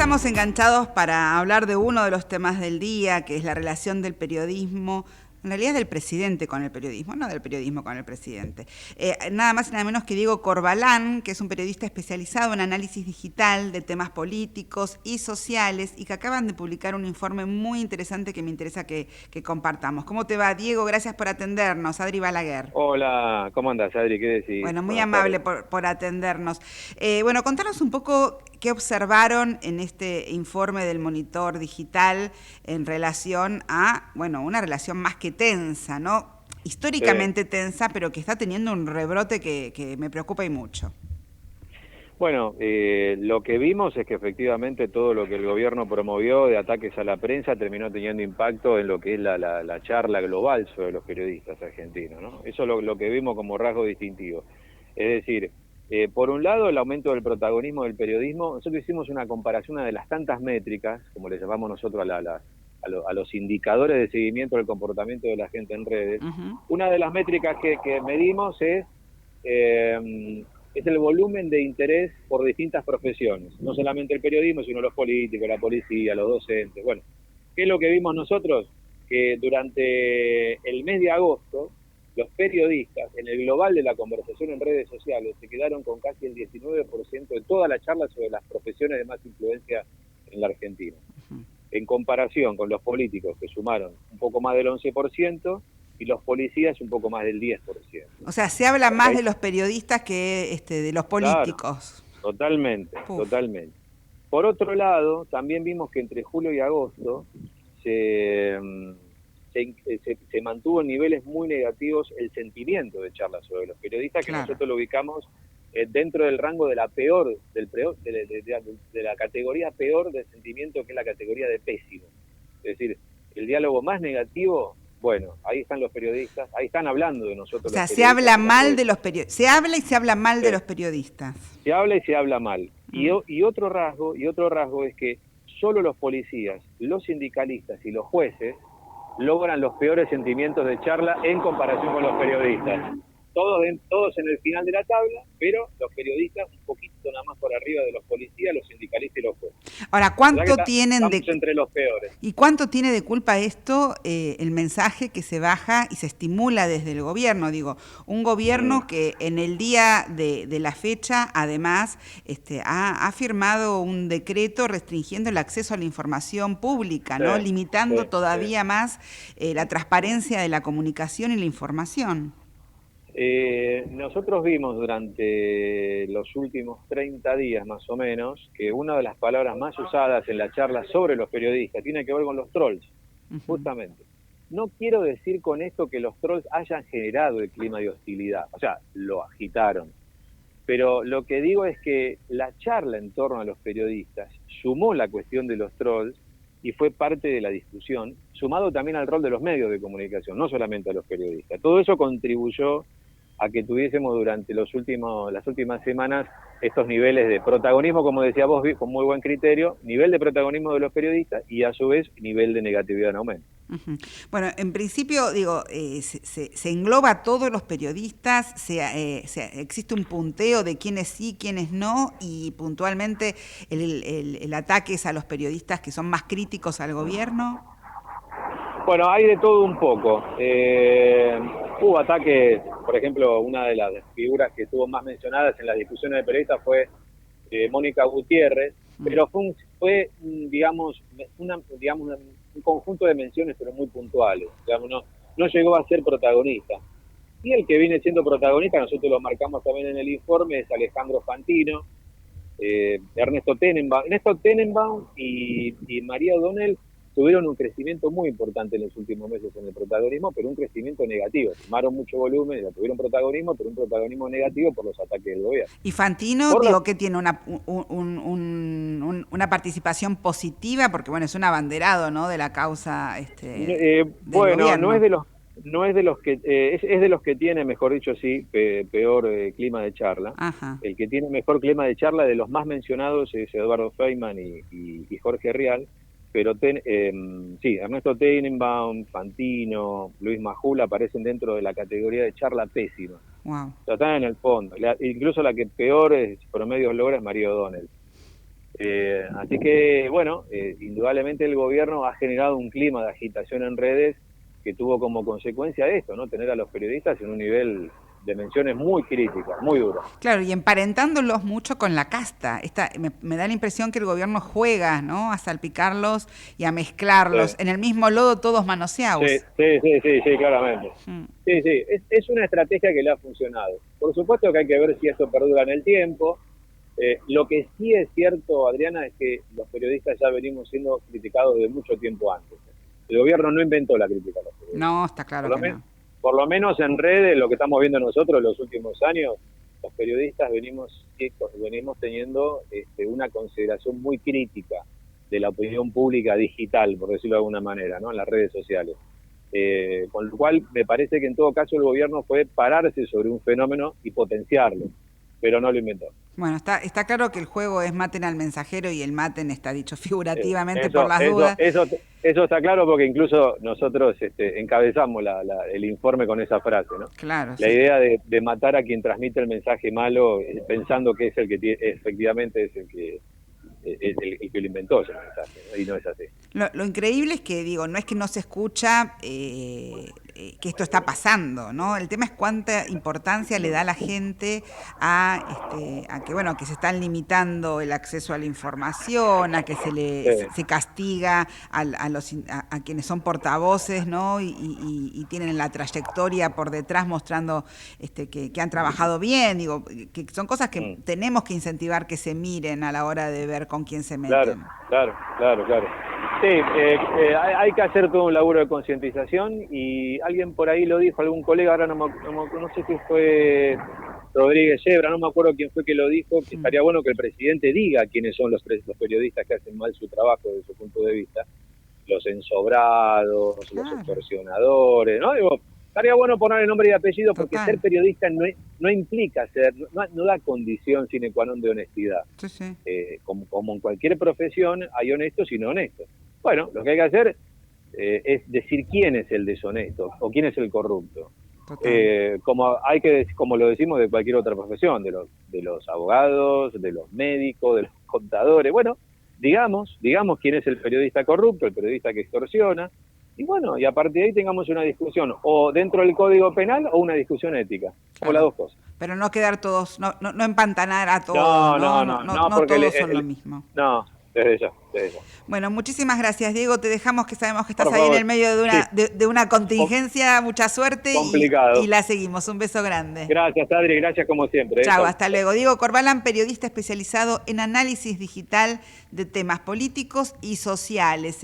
estamos enganchados para hablar de uno de los temas del día, que es la relación del periodismo, en realidad del presidente con el periodismo, no del periodismo con el presidente. Nada más y nada menos que Diego Corbalán, que es un periodista especializado en análisis digital de temas políticos y sociales y que acaban de publicar un informe muy interesante que me interesa que compartamos. ¿Cómo te va, Diego? Gracias por atendernos. Adri Balaguer. Hola, ¿cómo andas, Adri? ¿Qué decís? Bueno, muy Buenas amable tardes. por atendernos. Bueno, contanos un poco qué observaron en este informe del monitor digital en relación a, bueno, una relación más que tensa, ¿no? Sí. Históricamente tensa, pero que está teniendo un rebrote que me preocupa y mucho. Bueno, lo que vimos es que efectivamente todo lo que el gobierno promovió de ataques a la prensa terminó teniendo impacto en lo que es la charla global sobre los periodistas argentinos, ¿no? Eso es lo que vimos como rasgo distintivo. Es decir, por un lado, el aumento del protagonismo del periodismo. Nosotros hicimos una comparación, una de las tantas métricas, como le llamamos nosotros a los indicadores de seguimiento del comportamiento de la gente en redes. Ujú. Una de las métricas que medimos es el volumen de interés por distintas profesiones, no solamente el periodismo, sino los políticos, la policía, los docentes. Bueno, ¿qué es lo que vimos nosotros? Que durante el mes de agosto, los periodistas, en el global de la conversación en redes sociales, se quedaron con casi el 19% de toda la charla sobre las profesiones de más influencia en la Argentina. En comparación con los políticos, que sumaron un poco más del 11%, y los policías un poco más del 10%. O sea, se habla O sea, más de los periodistas que de los claro, políticos. totalmente, Puf. totalmente. Por otro lado, también vimos que entre julio y agosto se, se mantuvo en niveles muy negativos el sentimiento de charlas sobre los periodistas, que Claro. nosotros lo ubicamos dentro del rango de la peor, de la categoría peor de sentimiento, que es la categoría de pésimo. Es decir, el diálogo más negativo, bueno, ahí están los periodistas, ahí están hablando de O nosotros los sea, se periodistas habla en las mal redes de los sociales. periodistas. Se habla y se habla mal de Sí. los periodistas. Se habla y se habla mal. Mm. Y otro rasgo es que solo los policías, los sindicalistas y los jueces logran los peores sentimientos de charla en comparación con los periodistas. Todos en el final de la tabla, pero los periodistas un poquito nada más por arriba de los policías, los sindicalistas y los jueces. Ahora, O sea que ¿cuánto tienen estamos de entre los peores. y cuánto tiene de culpa esto el mensaje que se baja y se estimula desde el gobierno? Digo, un Mm, gobierno que en el día de la fecha, además, ha firmado un decreto restringiendo el acceso a la información pública, sí, ¿no? sí, Limitando sí. todavía más la transparencia de la comunicación y la información. Nosotros vimos durante los últimos 30 días más o menos que una de las palabras más usadas en la charla sobre los periodistas tiene que ver con los trolls, Ujú. justamente. No quiero decir con esto que los trolls hayan generado el clima de hostilidad, o sea, lo agitaron, pero lo que digo es que la charla en torno a los periodistas sumó la cuestión de los trolls y fue parte de la discusión, sumado también al rol de los medios de comunicación, no solamente a los periodistas. Todo eso contribuyó a que tuviésemos durante las últimas semanas estos niveles de protagonismo, como decía vos, con muy buen criterio, nivel de protagonismo de los periodistas y a su vez nivel de negatividad en aumento. Ujú. Bueno, en principio, digo, se engloba a todos los periodistas, existe un punteo de quiénes sí, quiénes no, y puntualmente el ataque es a los periodistas que son más críticos al gobierno. Bueno, hay de todo un poco. Hubo ataques, por ejemplo, una de las figuras que estuvo más mencionadas en las discusiones de periodistas fue Mónica Gutiérrez, Mm. pero digamos, un conjunto de menciones, pero muy puntuales. Digamos, no llegó a ser protagonista. Y el que viene siendo protagonista, nosotros lo marcamos también en el informe, es Alejandro Fantino, Ernesto Tenenbaum y María O'Donnell tuvieron un crecimiento muy importante en los últimos meses en el protagonismo, pero un crecimiento negativo. Tomaron mucho volumen, ya tuvieron protagonismo, pero un protagonismo negativo por los ataques del gobierno. Y Fantino, Por las, digo, que tiene una participación positiva, porque bueno, es un abanderado, ¿no?, de la causa del bueno, gobierno. no es de los que es de los que tiene, mejor dicho, sí, peor clima de charla. Ajá. El que tiene mejor clima de charla de los más mencionados es Eduardo Feynman y Jorge Rial, pero sí, Ernesto Tenenbaum, Fantino, Luis Majul aparecen dentro de la categoría de charla pésima. Wow. O sea, están en el fondo. Incluso la que peores promedios logra es María O'Donnell. Así que, bueno, indudablemente el gobierno ha generado un clima de agitación en redes que tuvo como consecuencia esto, ¿no? Tener a los periodistas en un nivel de menciones muy críticas, muy duras. Claro, y emparentándolos mucho con la casta. Me da la impresión que el gobierno juega, ¿no? A salpicarlos y a mezclarlos. Sí, En el mismo lodo todos sí, manoseados. sí, claramente. Sí, sí, es una estrategia que le ha funcionado. Por supuesto que hay que ver si esto perdura en el tiempo. Lo que sí es cierto, Adriana, es que los periodistas ya venimos siendo criticados de mucho tiempo antes. El gobierno no inventó la crítica a los periodistas. No, está claro que no. Por lo menos en redes, lo que estamos viendo nosotros en los últimos años, los periodistas venimos teniendo una consideración muy crítica de la opinión pública digital, por decirlo de alguna manera, ¿no? En las redes sociales. Con lo cual, me parece que en todo caso el gobierno puede pararse sobre un fenómeno y potenciarlo, pero no lo inventó. Bueno, está claro que el juego es maten al mensajero y el maten está dicho figurativamente Eso, por las eso, dudas. eso está claro porque incluso nosotros encabezamos el informe con esa frase, ¿no? Claro, La sí. idea de matar a quien transmite el mensaje malo pensando que es el que efectivamente es el que lo inventó ese mensaje, ¿no? Y no es así. Lo increíble es que, digo, no es que no se escucha que esto está pasando, ¿no? El tema es cuánta importancia le da la gente a que, bueno, que se están limitando el acceso a la información, a que se castiga a quienes son portavoces, ¿no? Y tienen la trayectoria por detrás mostrando que han trabajado bien, digo, que son cosas que tenemos que incentivar que se miren a la hora de ver con quién se meten. Claro. Sí, hay que hacer todo un laburo de concientización y alguien por ahí lo dijo, algún colega, ahora no sé si fue Rodríguez Yebra, no me acuerdo quién fue que lo dijo, que estaría bueno que el presidente diga quiénes son los periodistas que hacen mal su trabajo desde su punto de vista, los ensobrados, los extorsionadores, ¿no? Digo, estaría bueno ponerle nombre y apellido porque ser periodista no implica no da condición sine qua non de honestidad. Sí. Como en cualquier profesión hay honestos y no honestos. Bueno, lo que hay que hacer es decir quién es el deshonesto o quién es el corrupto. Como lo decimos de cualquier otra profesión, de los abogados, de los médicos, de los contadores. Bueno, digamos quién es el periodista corrupto, el periodista que extorsiona, y bueno, y a partir de ahí tengamos una discusión, o dentro del Código Penal o una discusión ética, o las dos cosas. Pero no quedar todos, no empantanar a todos, no porque todos son lo mismo. No, desde ya. Bueno, muchísimas gracias, Diego, te dejamos, que sabemos que estás ahí en el medio de una contingencia, mucha suerte y la seguimos. Un beso grande. Gracias, Adri, gracias como siempre. Chao, hasta luego. Diego Corbalán, periodista especializado en análisis digital de temas políticos y sociales.